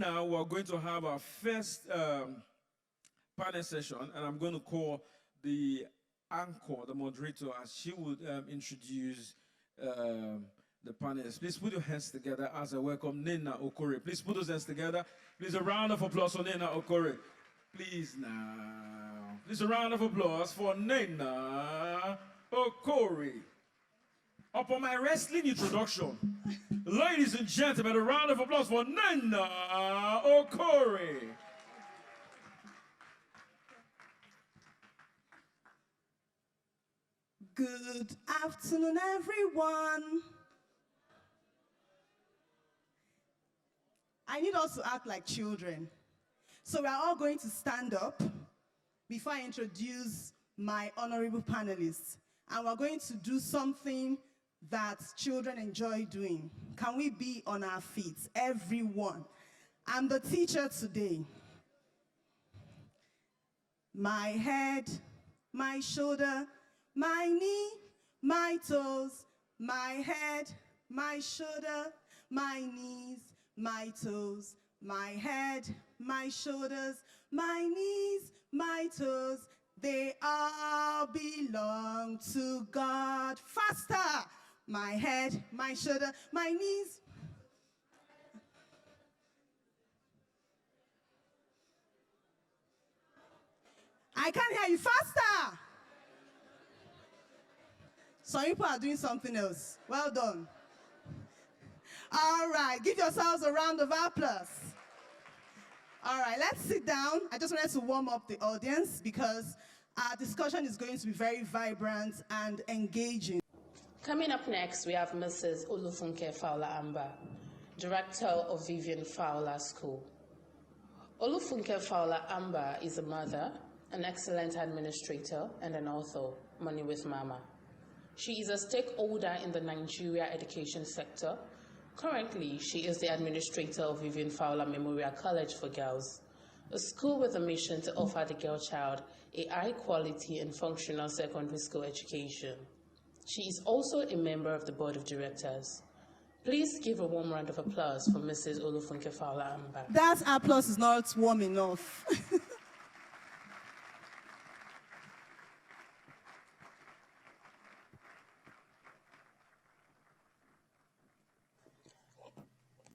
now we're going to have our first panel session, and I'm going to call the anchor, the moderator, as she would introduce the panelists. Please put your hands together as I welcome Nnena Okorie. Please put those hands together. Please a round of applause for Nnena Okorie. Please now. Please a round of applause for Nnena Okorie. Upon my wrestling introduction, ladies and gentlemen, a round of applause for Nnena Okorie. Good afternoon, everyone. I need us to act like children. So we are all going to stand up before I introduce my honorable panelists. And we're going to do something that children enjoy doing. Can we be on our feet, everyone? I'm the teacher today. My head, my shoulder, my knee, my toes, my head, my shoulder, my knees, my toes, my head, my shoulders, my knees, my toes, they all belong to God. Faster! My head, my shoulder, my knees. I can't hear you. Faster! Some people are doing something else. Well done. All right, give yourselves a round of applause. All right, let's sit down. I just wanted to warm up the audience because our discussion is going to be very vibrant and engaging. Coming up next, we have Mrs. Olufunke Fowler-Amber, Director of Vivian Fowler School. Olufunke Fowler-Amber is a mother, an excellent administrator, and an author, Money with Mama. She is a stakeholder in the Nigeria education sector. Currently, she is the administrator of Vivian Fowler Memorial College for Girls, a school with a mission to offer the girl child a high-quality and functional secondary school education. She is also a member of the board of directors. Please give a warm round of applause for Mrs. Olufunke Fowler-Amber. That applause is not warm enough.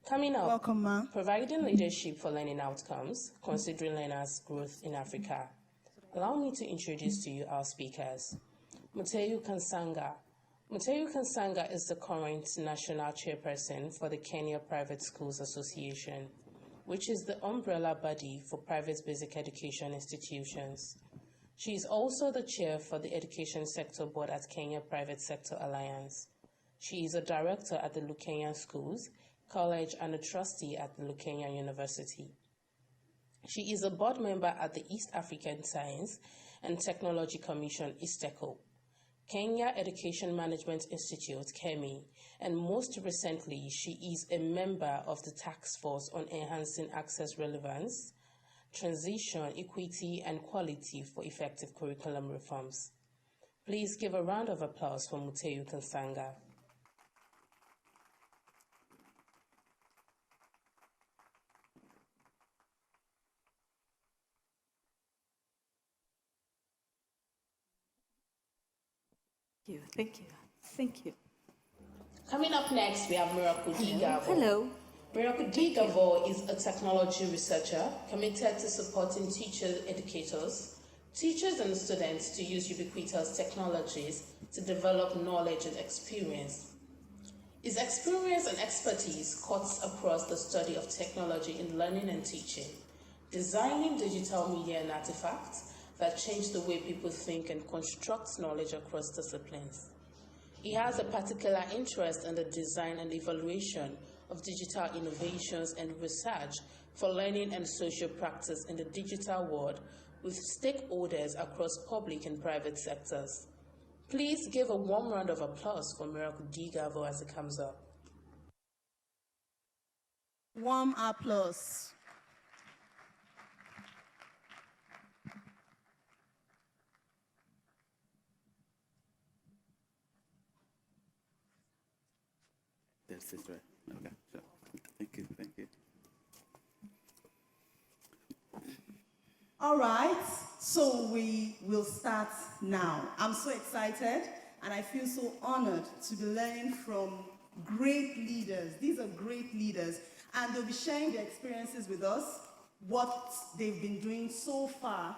Coming up, welcome, ma. Providing leadership for learning outcomes, considering learners' growth in Africa. Allow me to introduce to you our speakers. Mateo Kansanga. Mateo Kansanga is the current national chairperson for the Kenya Private Schools Association, which is the umbrella body for private basic education institutions. She is also the chair for the Education Sector Board at Kenya Private Sector Alliance. She is a director at the Lukenyan Schools College and a trustee at the Lukenyan University. She is a board member at the East African Science and Technology Commission, ISTECO, Kenya Education Management Institute, KEMI, and most recently, she is a member of the Task Force on Enhancing Access Relevance, Transition, Equity, and Quality for Effective Curriculum Reforms. Please give a round of applause for Mateo Kansanga. Thank you. Thank you. Coming up next, we have Miracule Gavor. Hello. Miracule Gavor is a technology researcher committed to supporting teachers, educators, teachers and students to use ubiquitous technologies to develop knowledge and experience. His experience and expertise cuts across the study of technology in learning and teaching, designing digital media and artifacts that change the way people think and construct knowledge across disciplines. He has a particular interest in the design and evaluation of digital innovations and research for learning and social practice in the digital world with stakeholders across public and private sectors. Please give a warm round of applause for Miracule Gavor as it comes up. Warm applause. That's it, right? Okay, sure. Thank you, thank you. All right, so we will start now. I'm so excited and I feel so honored to be learning from great leaders. These are great leaders, and they'll be sharing their experiences with us, what they've been doing so far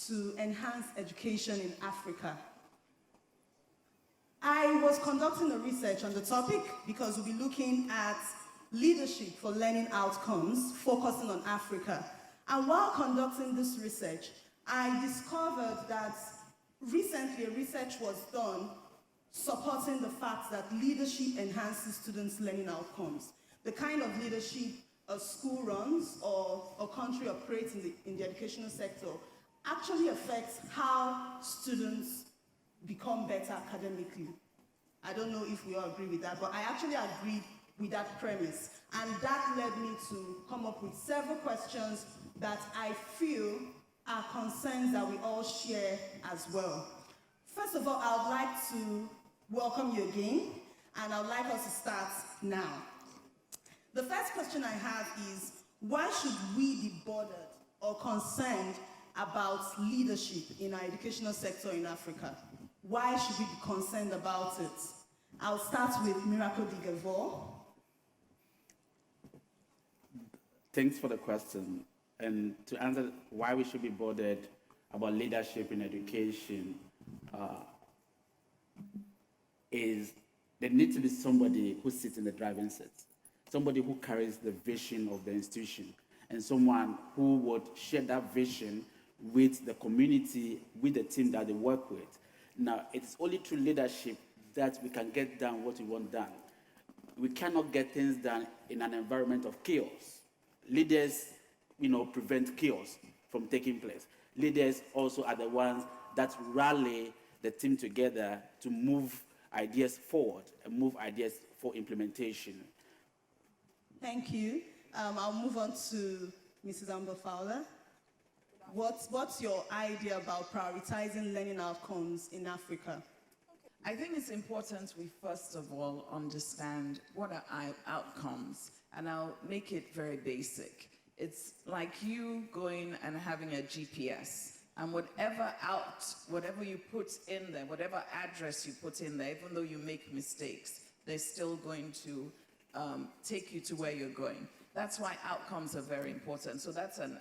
to enhance education in Africa. I was conducting a research on the topic because we'll be looking at leadership for learning outcomes, focusing on Africa. And while conducting this research, I discovered that recently a research was done supporting the fact that leadership enhances students' learning outcomes. The kind of leadership a school runs or a country operates in the educational sector actually affects how students become better academically. I don't know if we all agree with that, but I actually agreed with that premise. And that led me to come up with several questions that I feel are concerns that we all share as well. First of all, I would like to welcome you again, and I would like us to start now. The first question I have is, why should we be bothered or concerned about leadership in our educational sector in Africa? Why should we be concerned about it? I'll start with Miracule de Gavor. Thanks for the question. And to answer why we should be bothered about leadership in education, is there needs to be somebody who sits in the driving seat, somebody who carries the vision of the institution, and someone who would share that vision with the community, with the team that they work with. Now, it's only through leadership that we can get done what we want done. We cannot get things done in an environment of chaos. Leaders, prevent chaos from taking place. Leaders also are the ones that rally the team together to move ideas forward and move ideas for implementation. Thank you. I'll move on to Mrs. Amber Fowler. What's your idea about prioritizing learning outcomes in Africa? I think it's important we first of all understand what are outcomes, and I'll make it very basic. It's like you going and having a GPS, and whatever you put in there, whatever address you put in there, even though you make mistakes, they're still going to take you to where you're going. That's why outcomes are very important. So that's a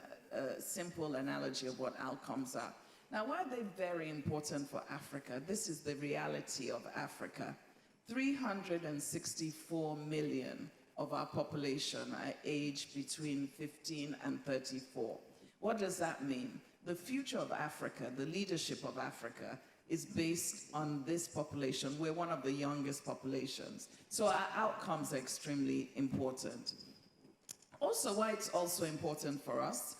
simple analogy of what outcomes are. Now, why are they very important for Africa? This is the reality of Africa. 364 million of our population are aged between 15 and 34. What does that mean? The future of Africa, the leadership of Africa, is based on this population. We're one of the youngest populations. So our outcomes are extremely important. Also, why it's also important for us,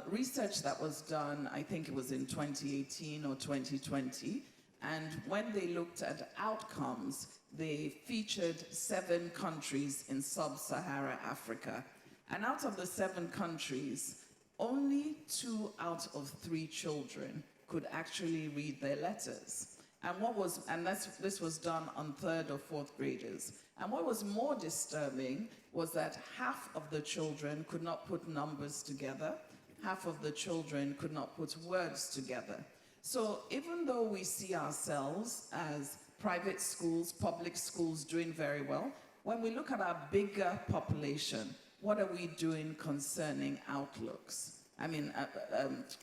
research that was done, I think it was in 2018 or 2020, and when they looked at outcomes, they featured 7 countries in sub-Saharan Africa. And out of the 7 countries, only 2 out of 3 children could actually read their letters. This was done on 3rd or 4th graders. And what was more disturbing was that half of the children could not put numbers together, half of the children could not put words together. So even though we see ourselves as private schools, public schools doing very well, when we look at our bigger population, what are we doing concerning outlooks? I mean,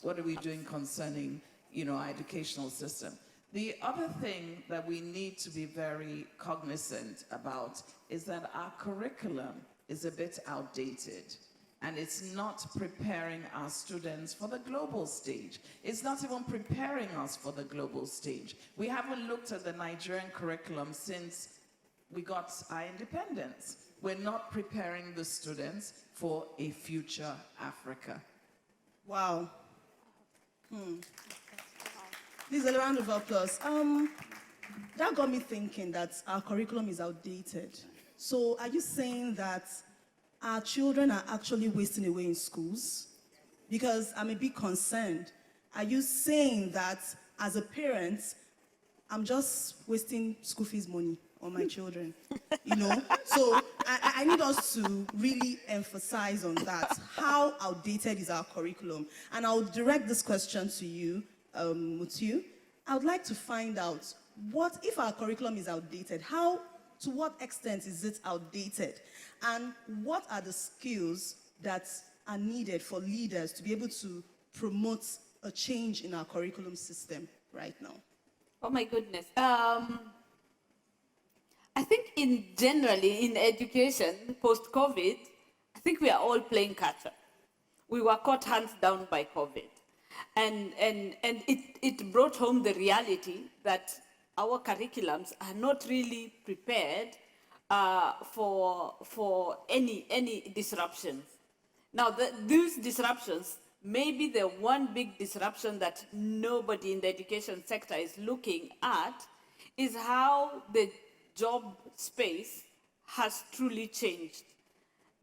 what are we doing concerning, our educational system? The other thing that we need to be very cognizant about is that our curriculum is a bit outdated, and it's not preparing our students for the global stage. It's not even preparing us for the global stage. We haven't looked at the Nigerian curriculum since we got our independence. We're not preparing the students for a future Africa. Wow. Please, a round of applause. That got me thinking that our curriculum is outdated. So are you saying that our children are actually wasting away in schools? Because I'm a bit concerned. Are you saying that as a parent, I'm just wasting school fees money on my children? So I need us to really emphasize on that. How outdated is our curriculum? And I'll direct this question to you, Mutheu. I would like to find out, what if our curriculum is outdated? To what extent is it outdated? And what are the skills that are needed for leaders to be able to promote a change in our curriculum system right now? Oh my goodness. I think generally in education, post-COVID, I think we are all playing catch-up. We were caught hands down by COVID. And it brought home the reality that our curriculums are not really prepared for any disruptions. Now, these disruptions, maybe the one big disruption that nobody in the education sector is looking at is how the job space has truly changed.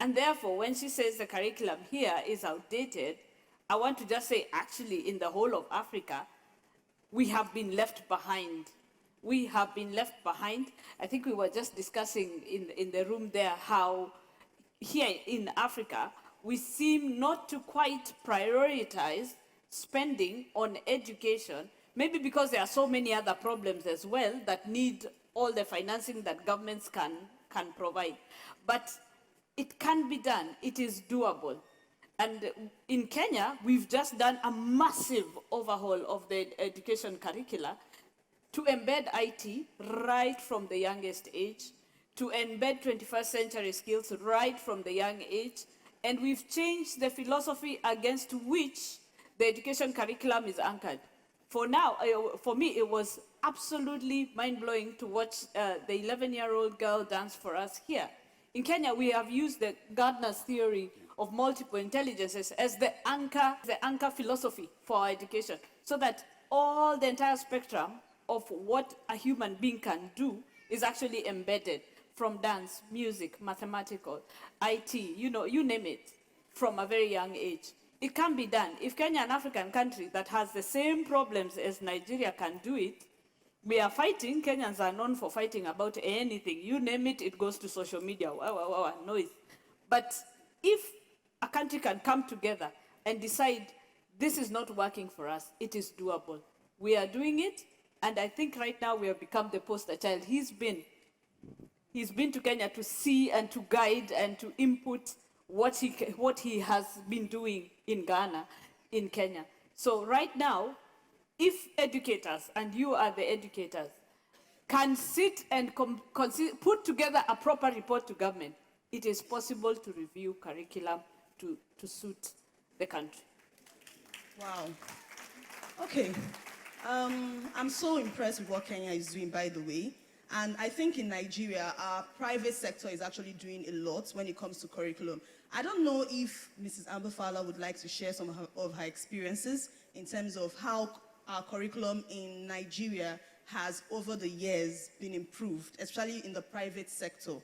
And therefore, when she says the curriculum here is outdated, I want to just say, actually, in the whole of Africa, we have been left behind. We have been left behind. I think we were just discussing in the room there how here in Africa, we seem not to quite prioritize spending on education, maybe because there are so many other problems as well that need all the financing that governments can provide. But it can be done. It is doable. And in Kenya, we've just done a massive overhaul of the education curricula to embed IT right from the youngest age, to embed 21st century skills right from the young age. And we've changed the philosophy against which the education curriculum is anchored. For now, for me, it was absolutely mind-blowing to watch the 11-year-old girl dance for us here. In Kenya, we have used the Gardner's theory of multiple intelligences as the anchor philosophy for our education, so that the entire spectrum of what a human being can do is actually embedded, from dance, music, mathematical, IT, you name it, from a very young age. It can be done. If Kenya, an African country that has the same problems as Nigeria, can do it, we are fighting. Kenyans are known for fighting about anything. You name it, it goes to social media. Wow, noise. But if a country can come together and decide this is not working for us, it is doable. We are doing it, and I think right now we have become the poster child. He's been to Kenya to see and to guide and to input what he has been doing in Ghana, in Kenya. So right now, if educators, and you are the educators, can sit and put together a proper report to government, it is possible to review curriculum to suit the country. Wow. Okay. I'm so impressed with what Kenya is doing, by the way. And I think in Nigeria, our private sector is actually doing a lot when it comes to curriculum. I don't know if Mrs. Amber Fowler would like to share some of her experiences in terms of how our curriculum in Nigeria has, over the years, been improved, especially in the private sector.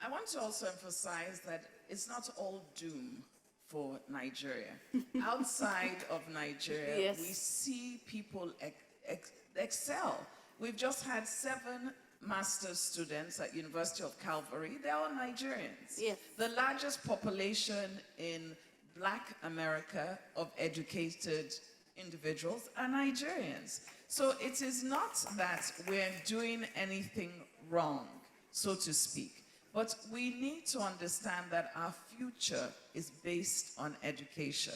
I want to also emphasize that it's not all doom for Nigeria. Outside of Nigeria, yes, we see people excel. We've just had 7 master's students at University of Calvary. They're all Nigerians. Yes. The largest population in Black America of educated individuals are Nigerians. So it is not that we're doing anything wrong, so to speak, but we need to understand that our future is based on education.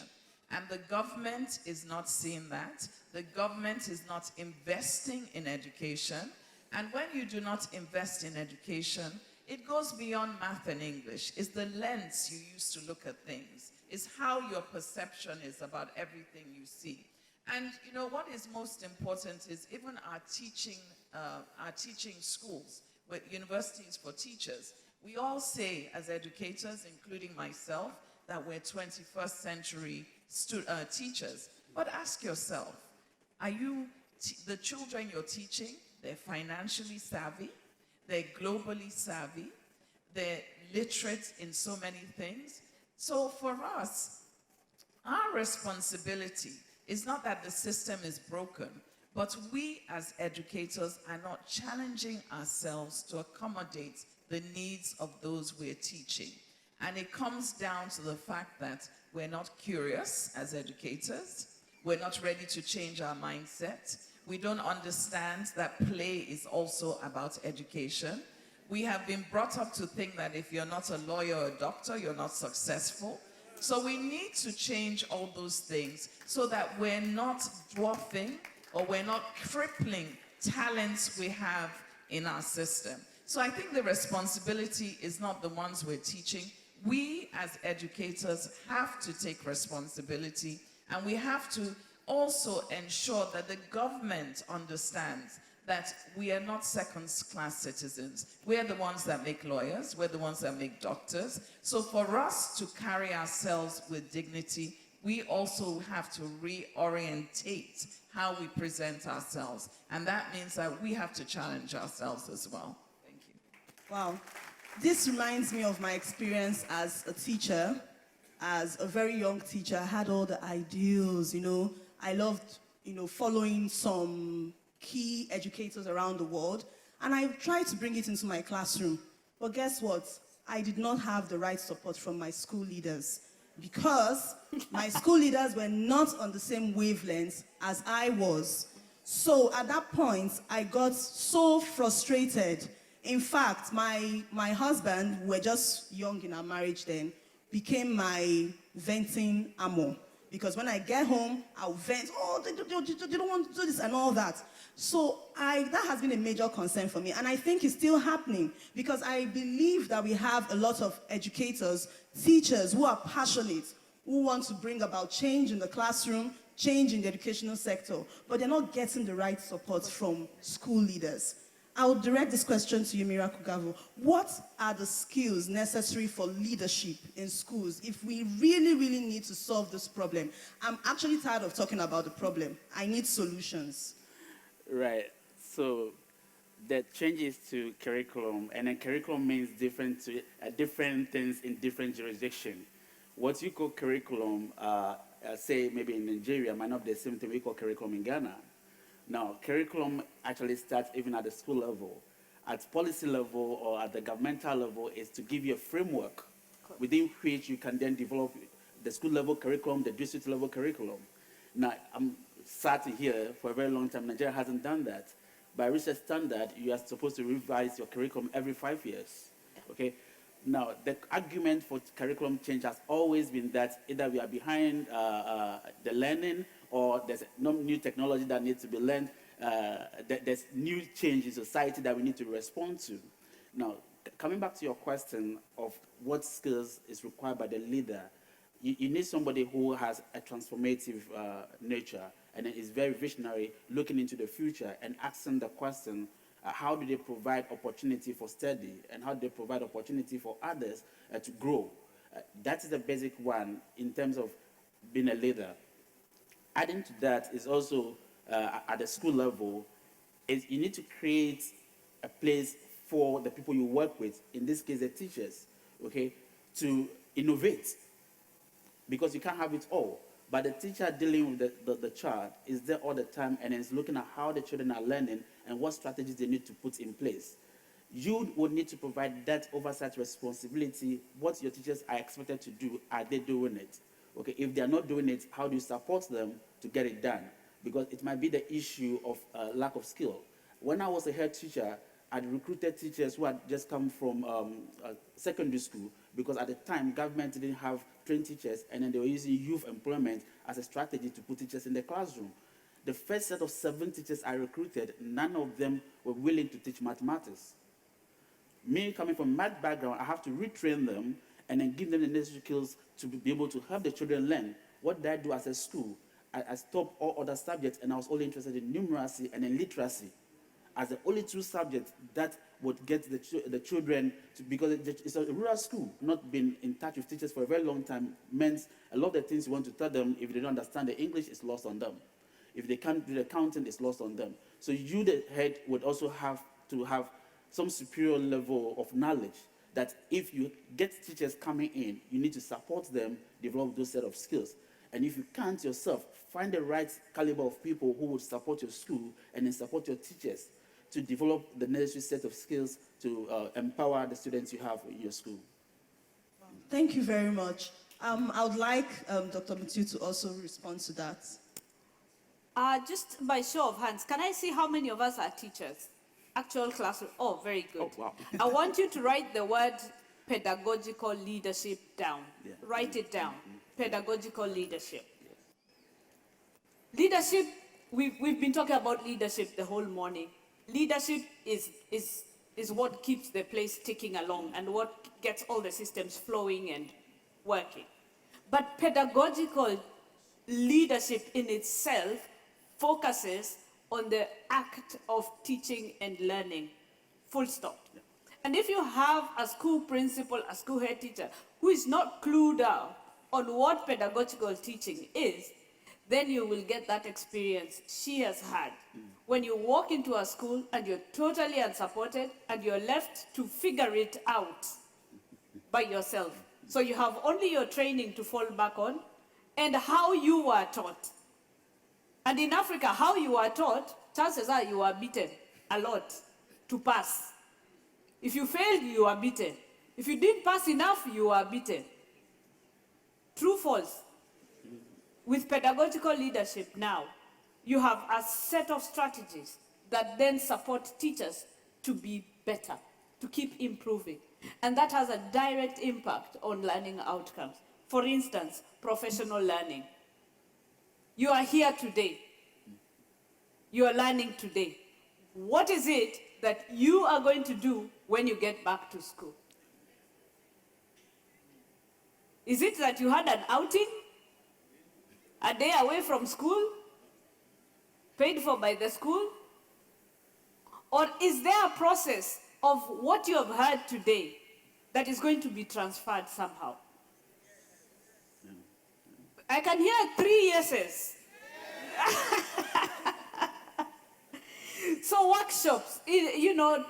And the government is not seeing that. The government is not investing in education. And when you do not invest in education, it goes beyond math and English. It's the lens you use to look at things. It's how your perception is about everything you see. And what is most important is even our teaching schools, with universities for teachers, we all say as educators, including myself, that we're 21st century teachers. But ask yourself, are you, the children you're teaching, they're financially savvy, they're globally savvy, they're literate in so many things? So for us, our responsibility is not that the system is broken, but we as educators are not challenging ourselves to accommodate the needs of those we're teaching. And it comes down to the fact that we're not curious as educators. We're not ready to change our mindset. We don't understand that play is also about education. We have been brought up to think that if you're not a lawyer or a doctor, you're not successful. So we need to change all those things so that we're not dwarfing or we're not crippling talents we have in our system. So I think the responsibility is not the ones we're teaching. We as educators have to take responsibility, and we have to also ensure that the government understands that we are not second-class citizens. We're the ones that make lawyers, we're the ones that make doctors. So for us to carry ourselves with dignity, we also have to reorientate how we present ourselves. And that means that we have to challenge ourselves as well. Thank you. Wow. This reminds me of my experience as a teacher. As a very young teacher, I had all the ideals, I loved, following some key educators around the world, and I tried to bring it into my classroom. But guess what? I did not have the right support from my school leaders, because my school leaders were not on the same wavelength as I was. So at that point, I got so frustrated. In fact, my husband, we were just young in our marriage then, became my venting ammo. Because when I get home, I'll vent, they don't want to do this and all that. So that has been a major concern for me. And I think it's still happening, because I believe that we have a lot of educators, teachers who are passionate, who want to bring about change in the classroom, change in the educational sector, but they're not getting the right support from school leaders. I'll direct this question to you, Miracule Gavor. What are the skills necessary for leadership in schools if we really, really need to solve this problem? I'm actually tired of talking about the problem. I need solutions. Right. So the changes to curriculum, and then curriculum means different things in different jurisdictions. What you call curriculum, say maybe in Nigeria, might not be the same thing we call curriculum in Ghana. Now, curriculum actually starts even at the school level. At policy level or at the governmental level is to give you a framework within which you can then develop the school level curriculum, the district level curriculum. Now, I'm sat here for a very long time. Nigeria hasn't done that. By research standard, you are supposed to revise your curriculum every 5 years. Okay? Now, the argument for curriculum change has always been that either we are behind the learning, or there's no new technology that needs to be learned. There's new change in society that we need to respond to. Now, coming back to your question of what skills is required by the leader, you need somebody who has a transformative nature and is very visionary, looking into the future and asking the question, how do they provide opportunity for study, and how do they provide opportunity for others to grow? That is the basic one in terms of being a leader. Adding to that is also at the school level, is you need to create a place for the people you work with, in this case the teachers, okay, to innovate, because you can't have it all. But the teacher dealing with the child is there all the time and is looking at how the children are learning and what strategies they need to put in place. You would need to provide that oversight responsibility. What your teachers are expected to do, are they doing it? Okay, if they are not doing it, how do you support them to get it done? Because it might be the issue of lack of skill. When I was a head teacher, I recruited teachers who had just come from secondary school, because at the time, government didn't have trained teachers, and then they were using youth employment as a strategy to put teachers in the classroom. The first set of 7 teachers I recruited, none of them were willing to teach mathematics. Me coming from math background, I have to retrain them and then give them the necessary skills to be able to help the children learn. What did I do as a school? I stopped all other subjects, and I was only interested in numeracy and in literacy as the only 2 subjects that would get the children to, because it's a rural school. Not being in touch with teachers for a very long time meant a lot of the things you want to tell them, if they don't understand the English, it's lost on them. If they can't do the counting, it's lost on them. So you, the head, would also have to have some superior level of knowledge, that if you get teachers coming in, you need to support them, develop those set of skills. And if you can't yourself, find the right caliber of people who would support your school and then support your teachers to develop the necessary set of skills to empower the students you have in your school. Thank you very much. I would like Dr. Mutheu to also respond to that. Just by show of hands, can I see how many of us are teachers? Actual classroom. Oh, very good. Oh, wow. I want you to write the word pedagogical leadership down. Yeah. Write it down. Pedagogical leadership. Leadership, we've been talking about leadership the whole morning. Leadership is what keeps the place ticking along and what gets all the systems flowing and working. But pedagogical leadership in itself focuses on the act of teaching and learning, full stop. Yeah. And if you have a school principal, a school head teacher, who is not clued up on what pedagogical teaching is, then you will get that experience she has had. When you walk into a school and you're totally unsupported and you're left to figure it out by yourself. So you have only your training to fall back on and how you were taught. And in Africa, how you are taught, chances are you are beaten a lot to pass. If you failed, you are beaten. If you didn't pass enough, you are beaten. True, false? With pedagogical leadership now, you have a set of strategies that then support teachers to be better, to keep improving. And that has a direct impact on learning outcomes. For instance, professional learning. You are here today. You are learning today. What is it that you are going to do when you get back to school? Is it that you had an outing? A day away from school? Paid for by the school? Or is there a process of what you have heard today that is going to be transferred somehow? I can hear 3 yeses. So workshops, you know,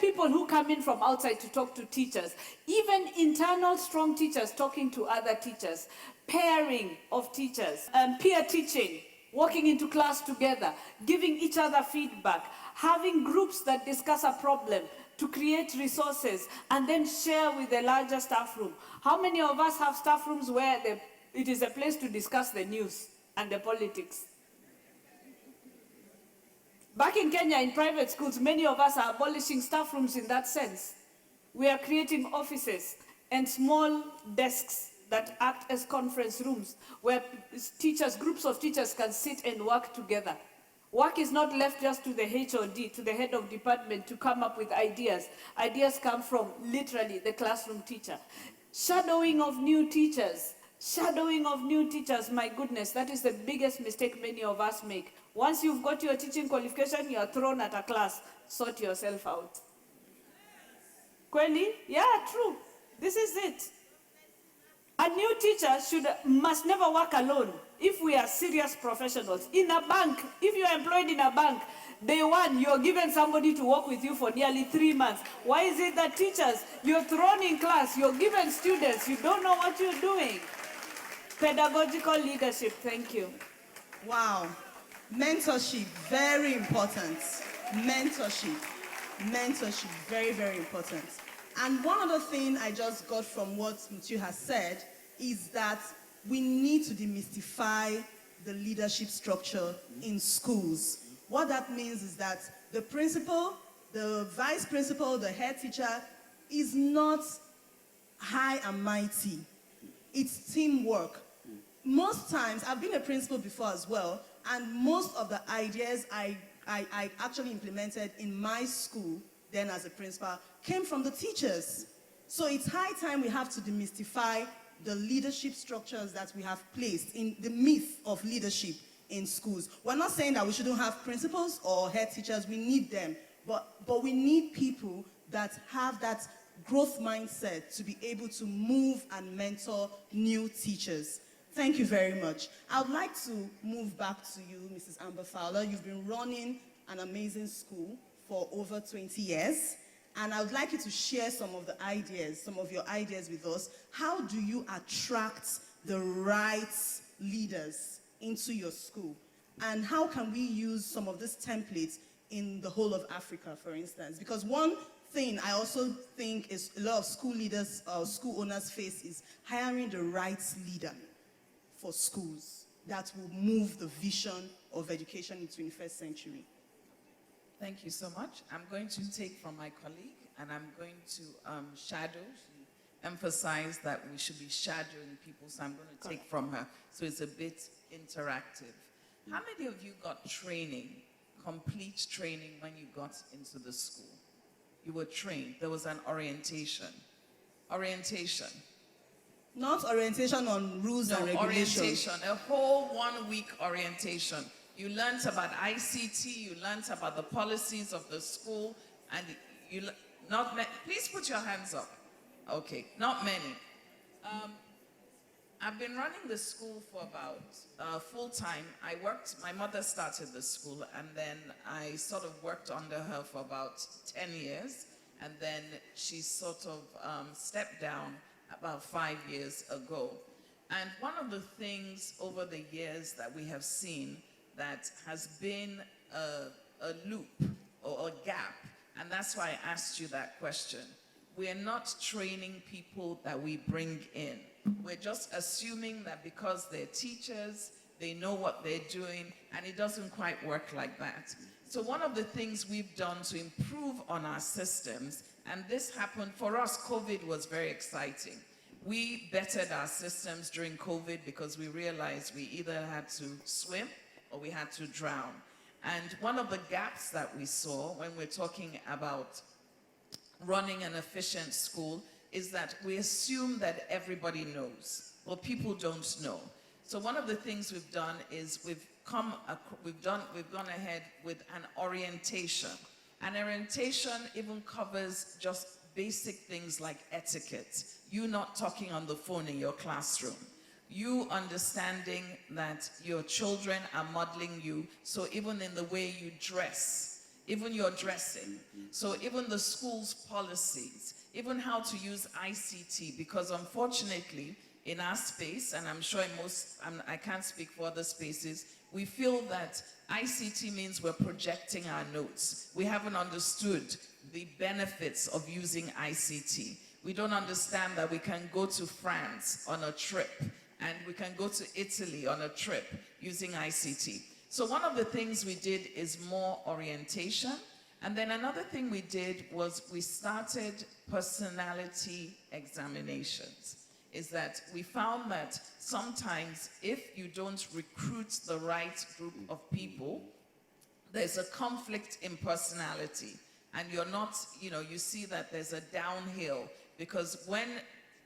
people who come in from outside to talk to teachers, even internal strong teachers talking to other teachers, pairing of teachers, peer teaching, walking into class together, giving each other feedback, having groups that discuss a problem to create resources and then share with the larger staff room. How many of us have staff rooms where it is a place to discuss the news and the politics? Back in Kenya, in private schools, many of us are abolishing staff rooms in that sense. We are creating offices and small desks that act as conference rooms where teachers, groups of teachers can sit and work together. Work is not left just to the HOD, to the head of department to come up with ideas. Ideas come from literally the classroom teacher. Shadowing of new teachers. Shadowing of new teachers, my goodness, that is the biggest mistake many of us make. Once you've got your teaching qualification, you are thrown at a class. Sort yourself out. Kweli? Yeah, true. This is it. A new teacher must never work alone if we are serious professionals. In a bank, if you are employed in a bank, day one, you're given somebody to work with you for nearly 3 months. Why is it that teachers, you're thrown in class, you're given students, you don't know what you're doing? Pedagogical leadership, thank you. Wow. Mentorship, very important. Mentorship, very, very important. And one other thing I just got from what Mutheu has said is that we need to demystify the leadership structure in schools. What that means is that the principal, the vice principal, the head teacher is not high and mighty. It's teamwork. Most times, I've been a principal before as well, and most of the ideas I actually implemented in my school, then as a principal, came from the teachers. So it's high time we have to demystify the leadership structures that we have placed in the myth of leadership in schools. We're not saying that we shouldn't have principals or head teachers, we need them, but we need people that have that growth mindset to be able to move and mentor new teachers. Thank you very much. I would like to move back to you, Mrs. Amber Fowler. You've been running an amazing school for over 20 years. And I would like you to share some of your ideas with us. How do you attract the right leaders into your school? And how can we use some of these templates in the whole of Africa, for instance. Because one thing I also think is a lot of school leaders or school owners face is hiring the right leader for schools that will move the vision of education in the 21st century. Thank you so much. I'm going to take from my colleague, and I'm going to shadow. She emphasized that we should be shadowing people, so I'm going to take from her. So it's a bit interactive. How many of you got training, complete training, when you got into the school? You were trained. There was an orientation. Orientation. Not orientation on rules and regulations. Orientation, a whole 1 week orientation. You learned about ICT, you learned about the policies of the school, and you not many. Please put your hands up. Okay, not many. I've been running the school for about full time. My mother started the school, and then I sort of worked under her for about 10 years, and then she sort of stepped down about 5 years ago. And one of the things over the years that we have seen that has been a loop or a gap, and that's why I asked you that question. We're not training people that we bring in. We're just assuming that because they're teachers, they know what they're doing, and it doesn't quite work like that. So one of the things we've done to improve on our systems, and this happened for us, COVID was very exciting. We bettered our systems during COVID because we realized we either had to swim or we had to drown. And one of the gaps that we saw when we're talking about running an efficient school is that we assume that everybody knows, but people don't know. So one of the things we've done is we've gone ahead with an orientation. An orientation even covers just basic things like etiquette. You not talking on the phone in your classroom. You understanding that your children are modeling you, so even in the way you dress, even your dressing, so even the school's policies, even how to use ICT, because unfortunately in our space, and I'm sure in most, I can't speak for other spaces, we feel that ICT means we're projecting our notes. We haven't understood the benefits of using ICT. We don't understand that we can go to France on a trip, and we can go to Italy on a trip using ICT. So one of the things we did is more orientation. And then another thing we did was we started personality examinations. Is that we found that sometimes if you don't recruit the right group of people, there's a conflict in personality. And you're not, you see that there's a downhill, because when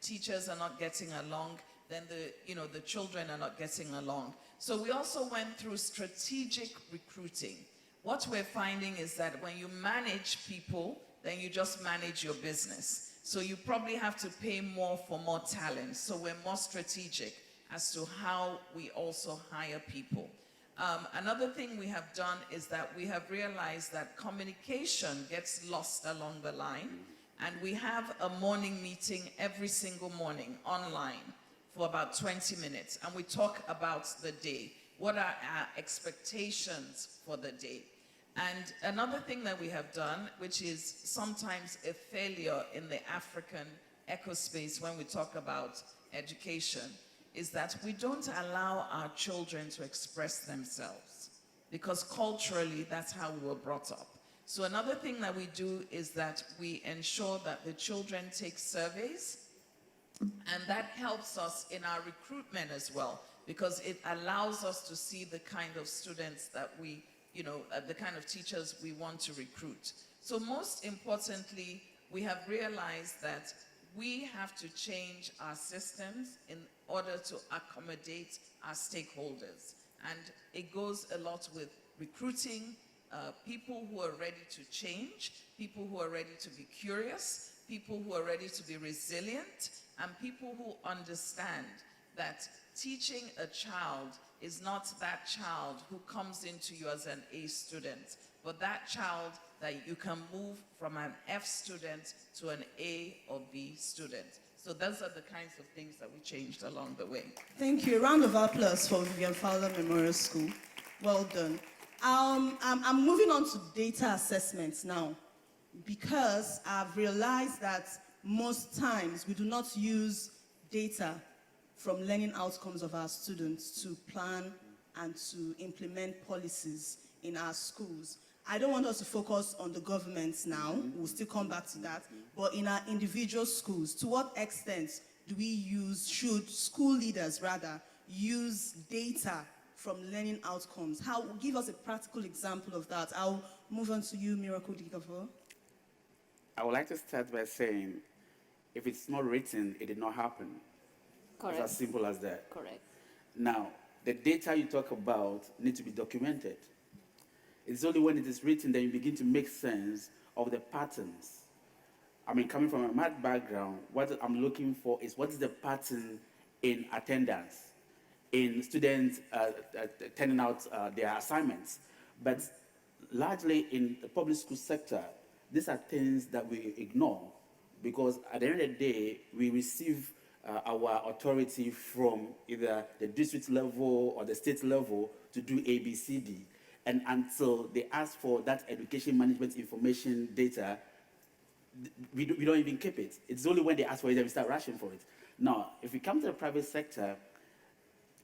teachers are not getting along, then the children are not getting along. So we also went through strategic recruiting. What we're finding is that when you manage people, then you just manage your business. So you probably have to pay more for more talent. So we're more strategic as to how we also hire people. Another thing we have done is that we have realized that communication gets lost along the line. And we have a morning meeting every single morning online for about 20 minutes. And we talk about the day. What are our expectations for the day? And another thing that we have done, which is sometimes a failure in the African ecospace when we talk about education, is that we don't allow our children to express themselves, because culturally that's how we were brought up. So another thing that we do is that we ensure that the children take surveys, and that helps us in our recruitment as well, because it allows us to see the kind of students that we, the kind of teachers we want to recruit. So most importantly, we have realized that we have to change our systems in order to accommodate our stakeholders. And it goes a lot with recruiting people who are ready to change, people who are ready to be curious, people who are ready to be resilient, and people who understand that teaching a child is not that child who comes into you as an A student, but that child that you can move from an F student to an A or B student. So those are the kinds of things that we changed along the way. Thank you. A round of applause for Vivian Fowler Memorial School. Well done. I'm moving on to data assessments now, because I've realized that most times we do not use data from learning outcomes of our students to plan and to implement policies in our schools. I don't want us to focus on the governments now, we'll still come back to that, but in our individual schools, to what extent should school leaders rather, use data from learning outcomes? Give us a practical example of that. I'll move on to you, Miracle Gavor. I would like to start by saying, if it's not written, it did not happen. Correct. It's as simple as that. Correct. Now, the data you talk about need to be documented. It's only when it is written that you begin to make sense of the patterns. I mean, coming from a math background, what I'm looking for is what is the pattern in attendance, in students turning out their assignments. But largely in the public school sector, these are things that we ignore, because at the end of the day, we receive our authority from either the district level or the state level to do A, B, C, D. And until they ask for that education management information data, we don't even keep it. It's only when they ask for it that we start rushing for it. Now, if we come to the private sector,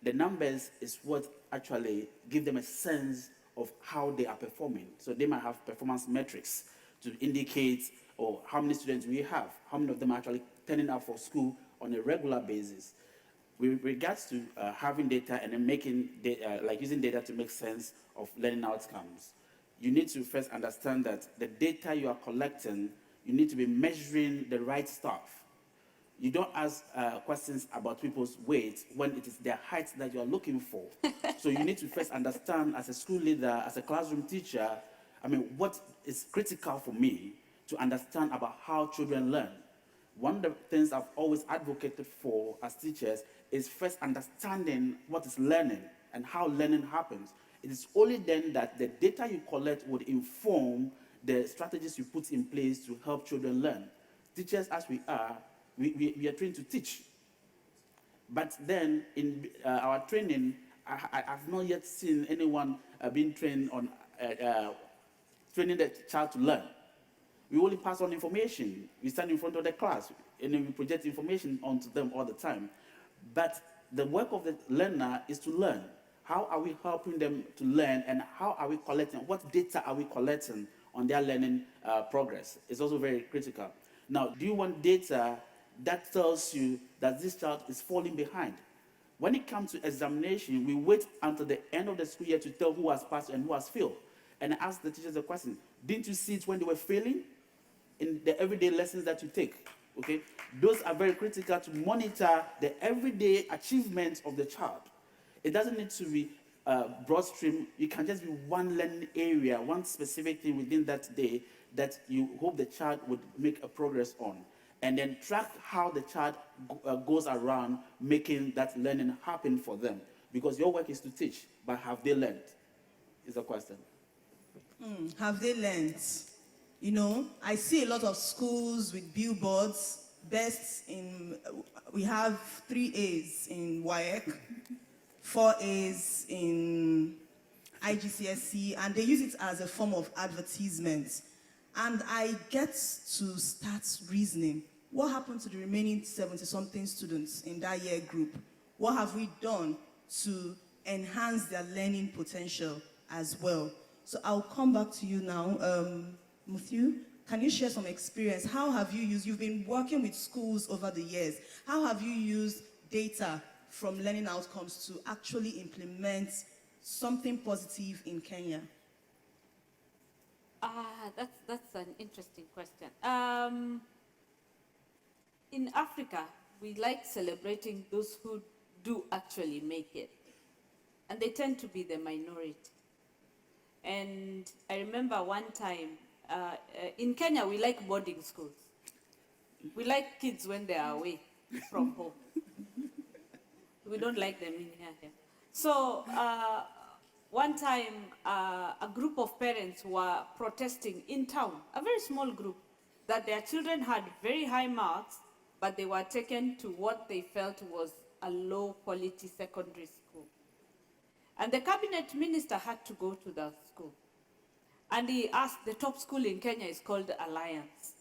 the numbers is what actually give them a sense of how they are performing. So they might have performance metrics to indicate, how many students we have, how many of them are actually turning up for school on a regular basis. With regards to having data and then making using data to make sense of learning outcomes, you need to first understand that the data you are collecting, you need to be measuring the right stuff. You don't ask questions about people's weight when it is their height that you are looking for. So you need to first understand, as a school leader, as a classroom teacher, what is critical for me to understand about how children learn. One of the things I've always advocated for as teachers is first understanding what is learning and how learning happens. It is only then that the data you collect would inform the strategies you put in place to help children learn. Teachers, as we are, we are trained to teach. But then in our training, I've not yet seen anyone being trained on training the child to learn. We only pass on information. We stand in front of the class and then we project information onto them all the time. But the work of the learner is to learn. How are we helping them to learn, and how are we collecting, what data are we collecting on their learning progress? It's also very critical. Now, do you want data that tells you that this child is falling behind? When it comes to examination, we wait until the end of the school year to tell who has passed and who has failed. And I ask the teachers the question, didn't you see it when they were failing in the everyday lessons that you take? Okay, those are very critical to monitor the everyday achievements of the child. It doesn't need to be broad stream. It can just be one learning area, one specific thing within that day that you hope the child would make a progress on. And then track how the child goes around making that learning happen for them. Because your work is to teach, but have they learned? Is the question. Have they learned? You know, I see a lot of schools with billboards, we have 3 A's in WAEC, 4 A's in IGCSE, and they use it as a form of advertisement. And I get to start reasoning. What happened to the remaining 70-something students in that year group? What have we done to enhance their learning potential as well? So I'll come back to you now. Mutheu, can you share some experience? How have you used, you've been working with schools over the years, how have you used data from learning outcomes to actually implement something positive in Kenya? That's an interesting question. In Africa, we like celebrating those who do actually make it. And they tend to be the minority. And I remember one time, in Kenya, we like boarding schools. We like kids when they are away from home. We don't like them in here. So one time, a group of parents were protesting in town, a very small group, that their children had very high marks, but they were taken to what they felt was a low-quality secondary school. And the cabinet minister had to go to the school. And he asked, the top school in Kenya is called Alliance.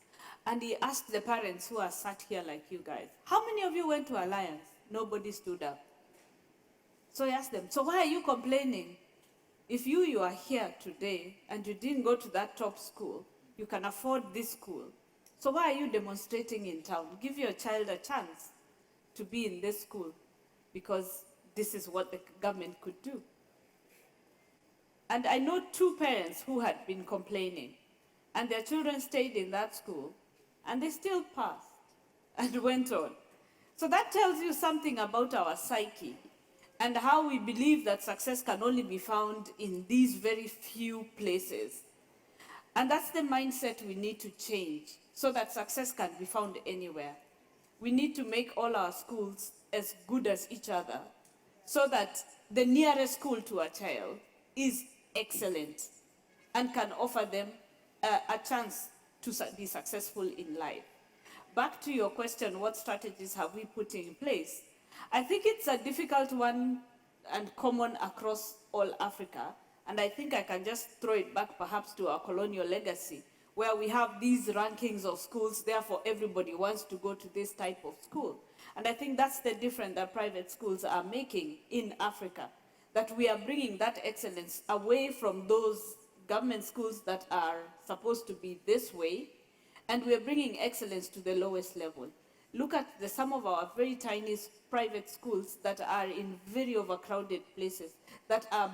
And he asked the parents who are sat here like you guys, how many of you went to Alliance? Nobody stood up. So he asked them, so why are you complaining? If you are here today and you didn't go to that top school, you can afford this school. So why are you demonstrating in town? Give your child a chance to be in this school because this is what the government could do. And I know 2 parents who had been complaining, and their children stayed in that school, and they still passed and went on. So that tells you something about our psyche and how we believe that success can only be found in these very few places. And that's the mindset we need to change so that success can be found anywhere. We need to make all our schools as good as each other so that the nearest school to a child is excellent and can offer them a chance to be successful in life. Back to your question, what strategies have we put in place? I think it's a difficult one and common across all Africa. And I think I can just throw it back perhaps to our colonial legacy, where we have these rankings of schools, therefore everybody wants to go to this type of school. And I think that's the difference that private schools are making in Africa, that we are bringing that excellence away from those government schools that are supposed to be this way, and we are bringing excellence to the lowest level. Look at some of our very tiny private schools that are in very overcrowded places, that are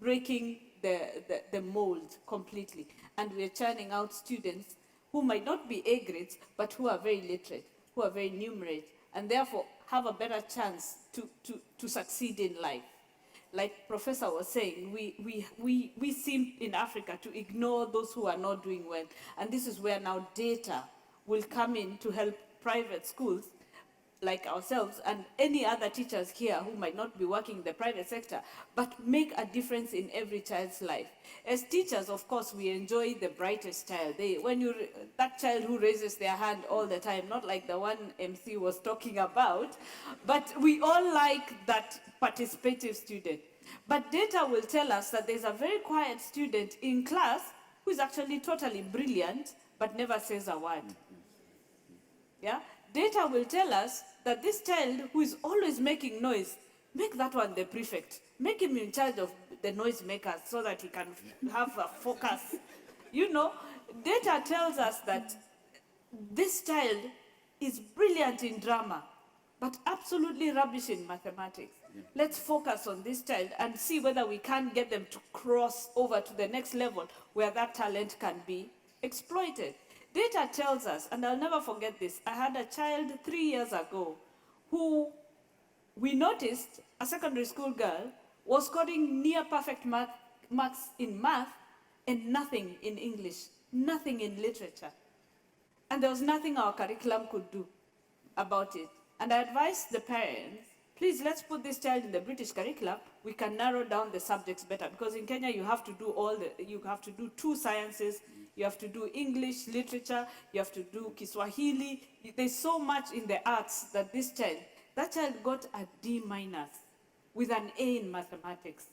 breaking the mold completely. And we're churning out students who might not be A grades, but who are very literate, who are very numerate, and therefore have a better chance to succeed in life. Like Professor was saying, we seem in Africa to ignore those who are not doing well. And this is where now data will come in to help private schools like ourselves and any other teachers here who might not be working in the private sector, but make a difference in every child's life. As teachers, of course, we enjoy the brightest child. That child who raises their hand all the time, not like the one MC was talking about, but we all like that participative student. But data will tell us that there's a very quiet student in class who is actually totally brilliant, but never says a word. Yeah? Data will tell us that this child who is always making noise, make that one the prefect. Make him in charge of the noise makers so that he can have a focus. You know, data tells us that this child is brilliant in drama, but absolutely rubbish in mathematics. Yeah. Let's focus on this child and see whether we can get them to cross over to the next level where that talent can be exploited. Data tells us, and I'll never forget this, I had a child 3 years ago who we noticed, a secondary school girl, was scoring near perfect marks in math and nothing in English, nothing in literature. And there was nothing our curriculum could do about it. And I advised the parents, please let's put this child in the British curriculum. We can narrow down the subjects better, because in Kenya you have to do 2 sciences. You have to do English, literature, you have to do Kiswahili. There's so much in the arts that that child got a D- with an A in mathematics.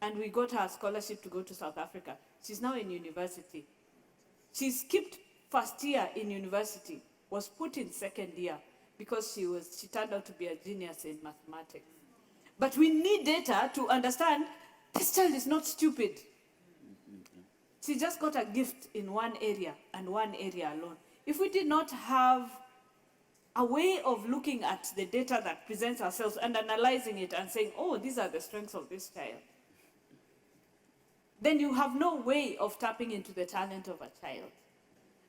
And we got her a scholarship to go to South Africa. She's now in university. She skipped first year in university, was put in second year because she turned out to be a genius in mathematics. But we need data to understand this child is not stupid. She just got a gift in one area and one area alone. If we did not have a way of looking at the data that presents ourselves and analyzing it and saying, oh, these are the strengths of this child, then you have no way of tapping into the talent of a child.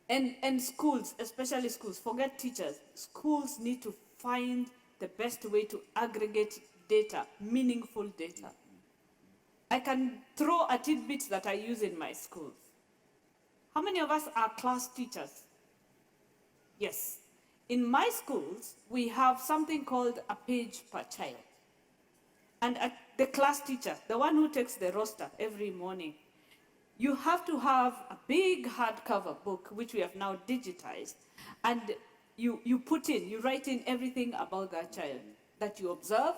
And schools, especially schools, forget teachers. Schools need to find the best way to aggregate data, meaningful data. I can throw a tidbit that I use in my schools. How many of us are class teachers? Yes. In my schools, we have something called a page per child. And the class teacher, the one who takes the roster every morning, you have to have a big hardcover book, which we have now digitized, and you write in everything about that child, that you observe,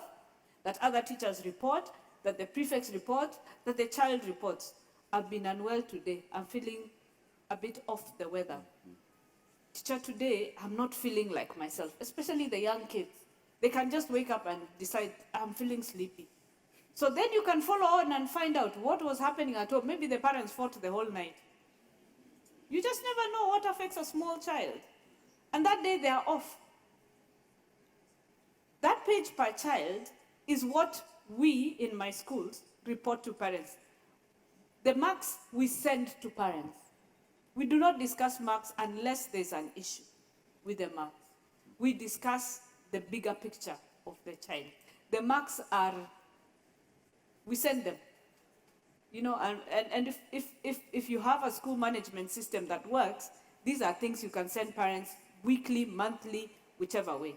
that other teachers report, that the prefects report, that the child reports. I've been unwell today. I'm feeling a bit off the weather. Teacher, today, I'm not feeling like myself, especially the young kids. They can just wake up and decide, I'm feeling sleepy. So then you can follow on and find out what was happening at home. Maybe the parents fought the whole night. You just never know what affects a small child. And that day they are off. That page per child is what we in my schools report to parents. The marks we send to parents. We do not discuss marks unless there's an issue with the marks. We discuss the bigger picture of the child. The marks are, we send them. You know, and if you have a school management system that works, these are things you can send parents weekly, monthly, whichever way.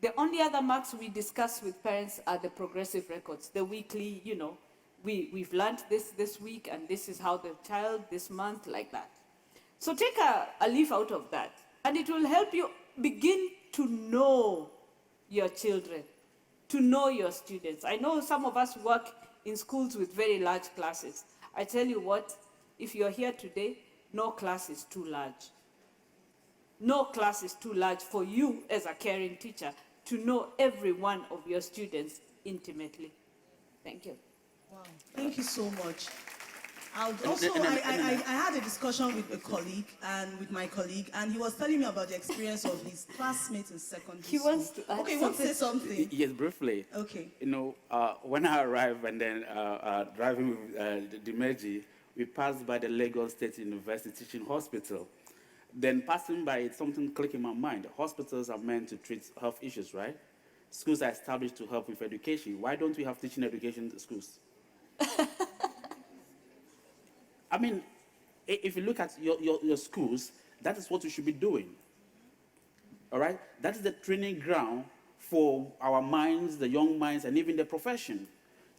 The only other marks we discuss with parents are the progressive records, the weekly, you know, we've learned this week and this is how the child this month, like that. So take a leaf out of that and it will help you begin to know your children, to know your students. I know some of us work in schools with very large classes. I tell you what, if you're here today, no class is too large. No class is too large for you as a caring teacher to know every one of your students intimately. Thank you. Wow, thank you so much. I had a discussion with a colleague and with my colleague, and he was telling me about the experience of his classmates in secondary school. He wants to add Okay, he wants to say something. Yes, briefly. Okay. You know, when I arrived and then driving with Dimeji, we passed by the Lagos State University Teaching Hospital. Then passing by, something clicked in my mind. Hospitals are meant to treat health issues, right? Schools are established to help with education. Why don't we have teaching education schools? I mean, if you look at your schools, that is what we should be doing. All right? That is the training ground for our minds, the young minds, and even the profession.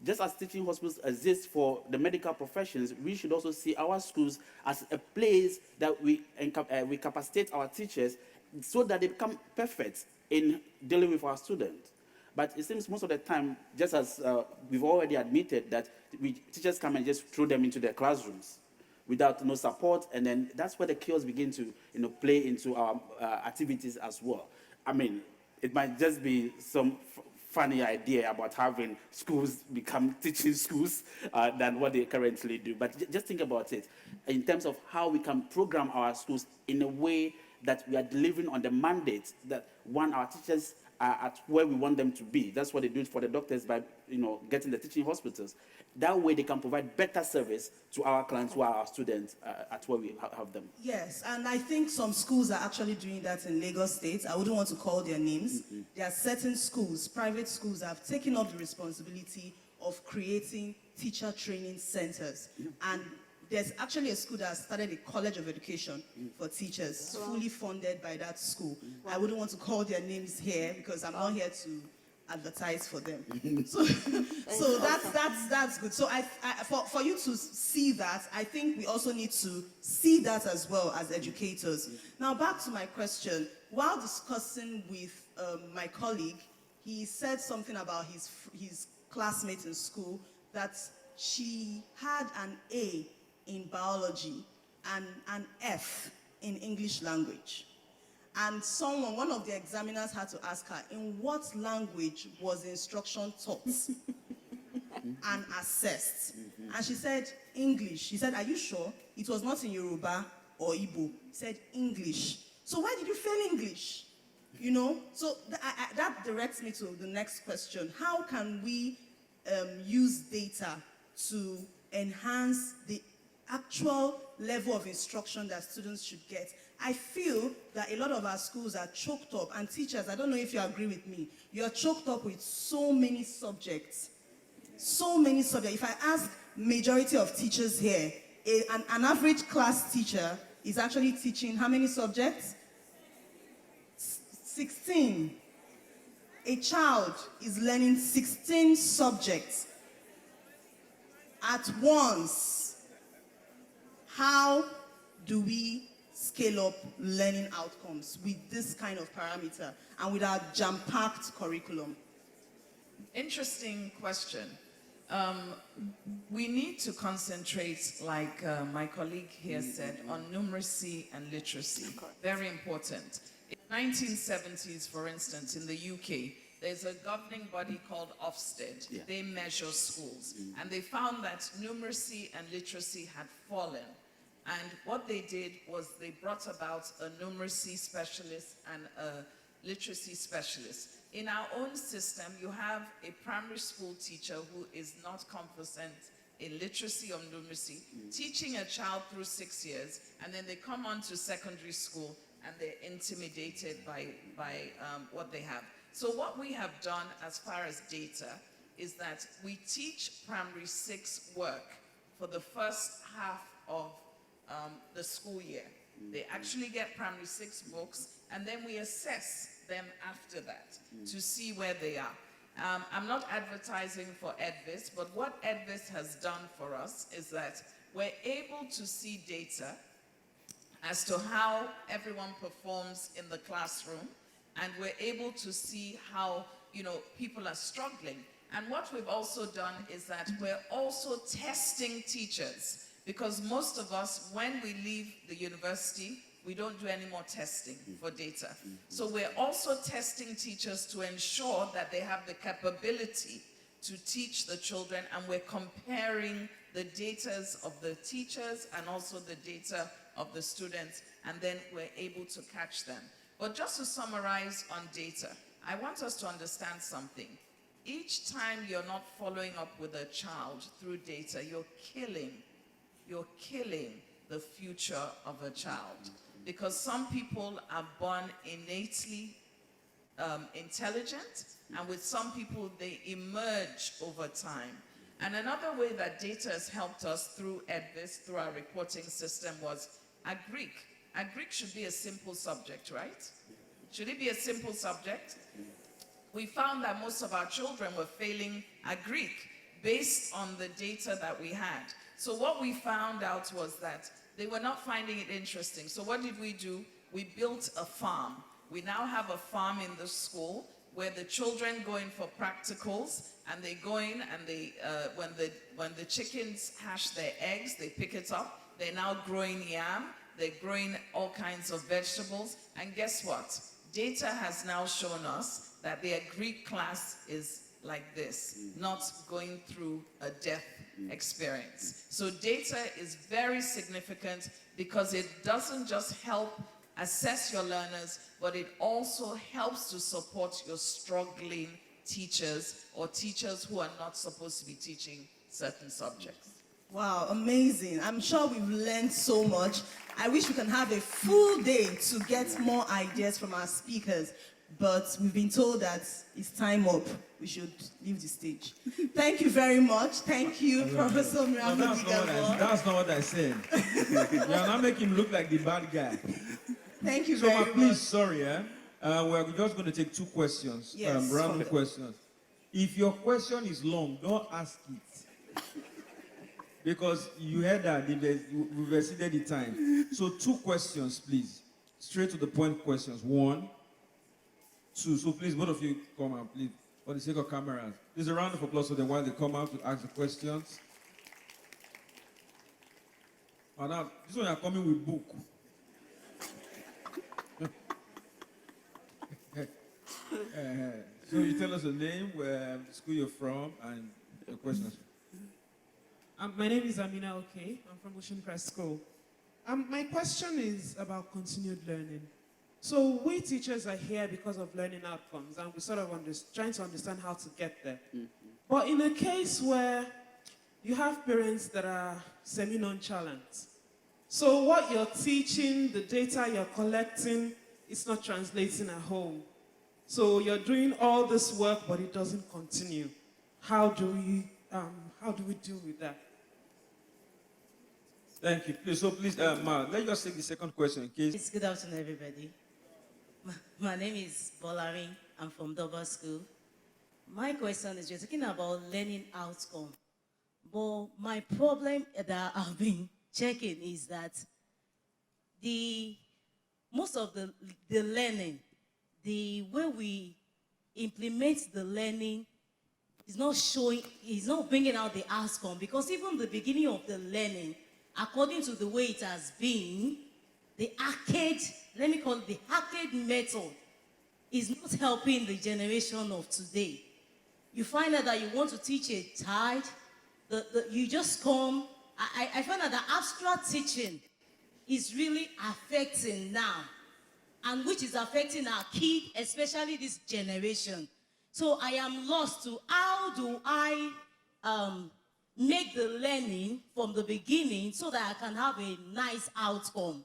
Just as teaching hospitals exist for the medical professions, we should also see our schools as a place that we capacitate our teachers so that they become perfect in dealing with our students. But it seems most of the time, just as we've already admitted, that teachers come and just throw them into their classrooms without no support, and then that's where the chaos begin to play into our activities as well. I mean, it might just be some funny idea about having schools become teaching schools than what they currently do. But just think about it in terms of how we can program our schools in a way that we are delivering on the mandate that, one, our teachers are at where we want them to be. That's what they do for the doctors by, getting the teaching hospitals. That way they can provide better service to our clients who are our students at where we have them. Yes, and I think some schools are actually doing that in Lagos State. I wouldn't want to call their names. Mm-hmm. There are certain schools, private schools, that have taken up the responsibility of creating teacher training centers. Mm-hmm. And there's actually a school that has started a college of education for teachers, fully funded by that school. I wouldn't want to call their names here because I'm not here to advertise for them. So that's good. So for you to see that, I think we also need to see that as well as educators. Now back to my question. While discussing with my colleague, he said something about his classmate in school, that she had an A in biology and an F in English language. And one of the examiners had to ask her, in what language was the instruction taught and assessed? And she said, English. He said, are you sure? It was not in Yoruba or Igbo. He said, English. So why did you fail English? So that directs me to the next question. How can we use data to enhance the actual level of instruction that students should get? I feel that a lot of our schools are choked up, and teachers, I don't know if you agree with me, you're choked up with so many subjects. So many subjects. If I ask majority of teachers here, an average class teacher is actually teaching how many subjects? 16. A child is learning 16 subjects at once. How do we scale up learning outcomes with this kind of parameter and with our jam-packed curriculum? Interesting question. We need to concentrate, like my colleague here said, on numeracy and literacy. Very important. In the 1970s, for instance, in the UK, there's a governing body called Ofsted. Yeah. They measure schools. And they found that numeracy and literacy had fallen. And what they did was they brought about a numeracy specialist and a literacy specialist. In our own system, you have a primary school teacher who is not conversant in literacy or numeracy, teaching a child through 6 years, and then they come on to secondary school and they're intimidated by what they have. So what we have done as far as data is that we teach primary 6 work for the first half of the school year. They actually get primary 6 books, and then we assess them after that to see where they are. I'm not advertising for Edves, but what Edves has done for us is that we're able to see data as to how everyone performs in the classroom, and we're able to see how, people are struggling. And what we've also done is that we're also testing teachers, because most of us, when we leave the university, we don't do any more testing for data. So we're also testing teachers to ensure that they have the capability to teach the children, and we're comparing the data of the teachers and also the data of the students, and then we're able to catch them. But just to summarize on data, I want us to understand something. Each time you're not following up with a child through data, you're killing the future of a child. Because some people are born innately intelligent, and with some people, they emerge over time. And another way that data has helped us through Edves, through our reporting system, was Agric. Agric should be a simple subject, right? Should it be a simple subject? We found that most of our children were failing Agric based on the data that we had. So what we found out was that they were not finding it interesting. So what did we do? We built a farm. We now have a farm in the school where the children go in for practicals, and they go in and they, when the chickens hatch their eggs, they pick it up. They're now growing yam. They're growing all kinds of vegetables. And guess what? Data has now shown us that their Greek class is like this, not going through a death experience. So data is very significant because it doesn't just help assess your learners, but it also helps to support your struggling teachers or teachers who are not supposed to be teaching certain subjects. Wow, amazing. I'm sure we've learned so much. I wish we can have a full day to get more ideas from our speakers, but we've been told that it's time up. We should leave the stage. Thank you very much. Thank you, Professor Miracule. That's not what I said. You're not making him look like the bad guy. Thank you So, very much. please, sorry, we're just going to take 2 questions, Yes, random questions. If your question is long, don't ask it. Because you heard that we've exceeded the time. So 2 questions, please. Straight to the point questions. 1, 2. So please, both of you come out, please, for the sake of cameras. There's a round of applause for them while they come out to ask the questions. Madam, this one you are coming with book. So you tell us your name, where the school you're from, and your questions. My name is Amina Okorie. I'm from Ocean Crest School. My question is about continued learning. So we teachers are here because of learning outcomes, and we're sort of trying to understand how to get there. But in a case where you have parents that are semi-nonchalant, so what you're teaching, the data you're collecting, it's not translating at home. So you're doing all this work, but it doesn't continue. How do we deal with that? Thank you. Please, Ma, let's just take the second question in case. Good afternoon, everybody. My name is Bolari. I'm from Dover School. My question is, you're talking about learning outcome. But my problem that I've been checking is that most of the learning, the way we implement the learning he's not bringing out the outcome, because even the beginning of the learning, according to the way it has been, the arcade, let me call it the arcade method, is not helping the generation of today. You find out that you want to teach a child, you just come. I find out that abstract teaching is really affecting now, and which is affecting our kids, especially this generation. So I am lost to how do I make the learning from the beginning so that I can have a nice outcome.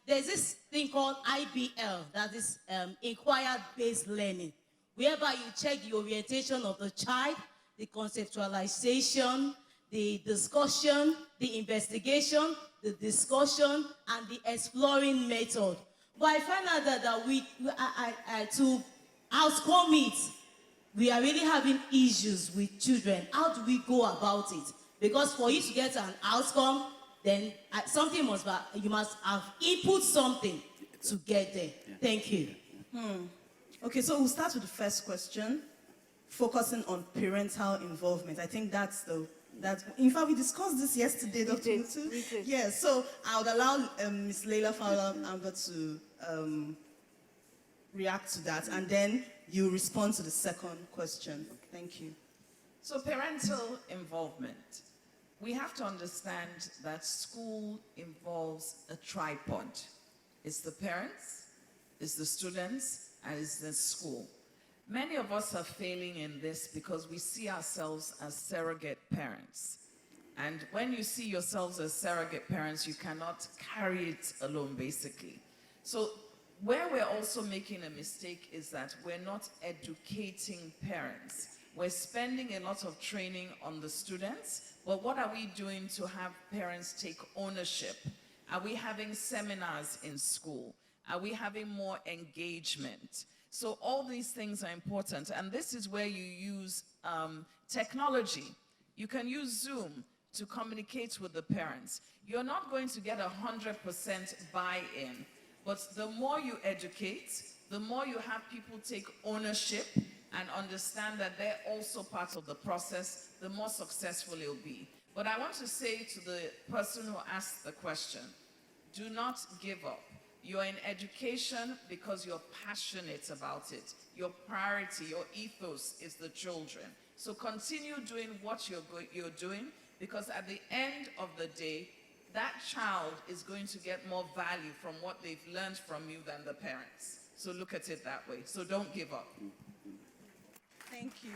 There's this thing called IBL, that is inquiry-based learning, whereby you check the orientation of the child, the conceptualization, the discussion, the investigation, the discussion, and the exploring method. But I find out that to outcome it, we are really having issues with children. How do we go about it? Because for you to get an outcome, then something you must have input something to get there. Thank you. Okay, so we'll start with the first question, focusing on parental involvement. I think in fact, we discussed this yesterday, Dr. Mutheu. Yeah, so I would allow Ms. Leila Fowler-Amber to react to that, and then you respond to the second question. Thank you. So parental involvement. We have to understand that school involves a tripod. It's the parents, it's the students, and it's the school. Many of us are failing in this because we see ourselves as surrogate parents. And when you see yourselves as surrogate parents, you cannot carry it alone, basically. So where we're also making a mistake is that we're not educating parents. We're spending a lot of training on the students, but what are we doing to have parents take ownership? Are we having seminars in school? Are we having more engagement? So all these things are important, and this is where you use technology. You can use Zoom to communicate with the parents. You're not going to get 100% buy-in, but the more you educate, the more you have people take ownership and understand that they're also part of the process, the more successful it'll be. But I want to say to the person who asked the question, do not give up. You're in education because you're passionate about it. Your priority, your ethos is the children. So continue doing what you're doing, because at the end of the day, that child is going to get more value from what they've learned from you than the parents. So look at it that way. So don't give up. Thank you.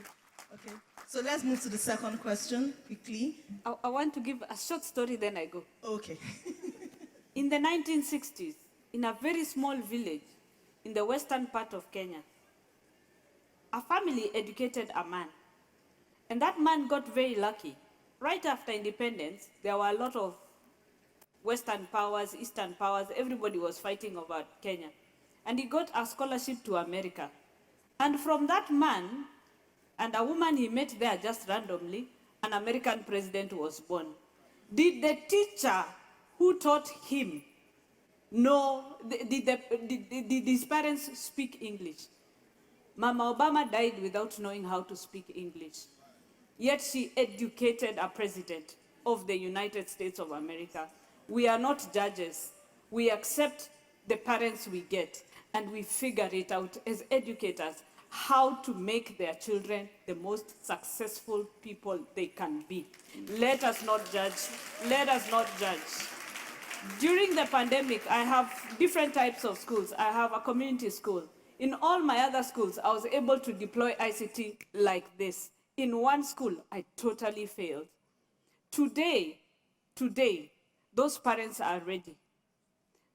Okay, so let's move to the second question quickly. I want to give a short story, then I go. Okay. In the 1960s, in a very small village in the western part of Kenya, a family educated a man. And that man got very lucky. Right after independence, there were a lot of Western powers, Eastern powers, everybody was fighting over Kenya. And he got a scholarship to America. And from that man and a woman he met there just randomly, an American president was born. Did the teacher who taught him know, did his parents speak English? Mama Obama died without knowing how to speak English. Yet she educated a president of the United States of America. We are not judges. We accept the parents we get, and we figure it out as educators how to make their children the most successful people they can be. Let us not judge. Let us not judge. During the pandemic, I have different types of schools. I have a community school. In all my other schools, I was able to deploy ICT like this. In one school, I totally failed. Today, those parents are ready.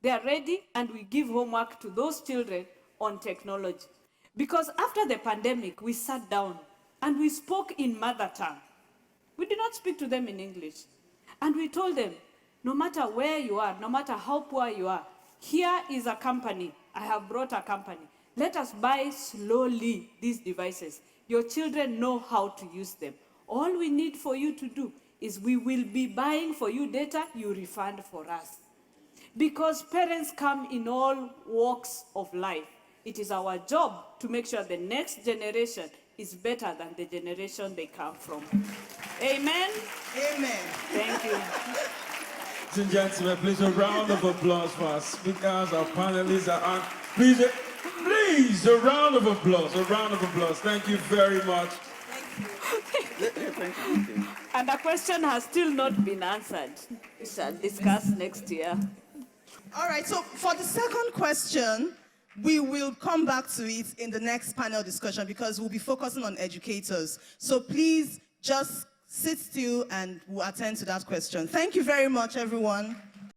They are ready, and we give homework to those children on technology. Because after the pandemic, we sat down and we spoke in mother tongue. We did not speak to them in English. And we told them, no matter where you are, no matter how poor you are, here is a company. I have brought a company. Let us buy slowly these devices. Your children know how to use them. All we need for you to do is we will be buying for you data, you refund for us. Because parents come in all walks of life. it is our job to make sure the next generation is better than the generation they come from. Amen? Amen. Thank you. Ladies and gentlemen, please a round of applause for our speakers, our panelists, and please, a round of applause, Thank you very much. Thank you. And the question has still not been answered. We shall discuss next year. All right, so for the second question, we will come back to it in the next panel discussion because we'll be focusing on educators. So please just sit still and we'll attend to that question. Thank you very much, everyone.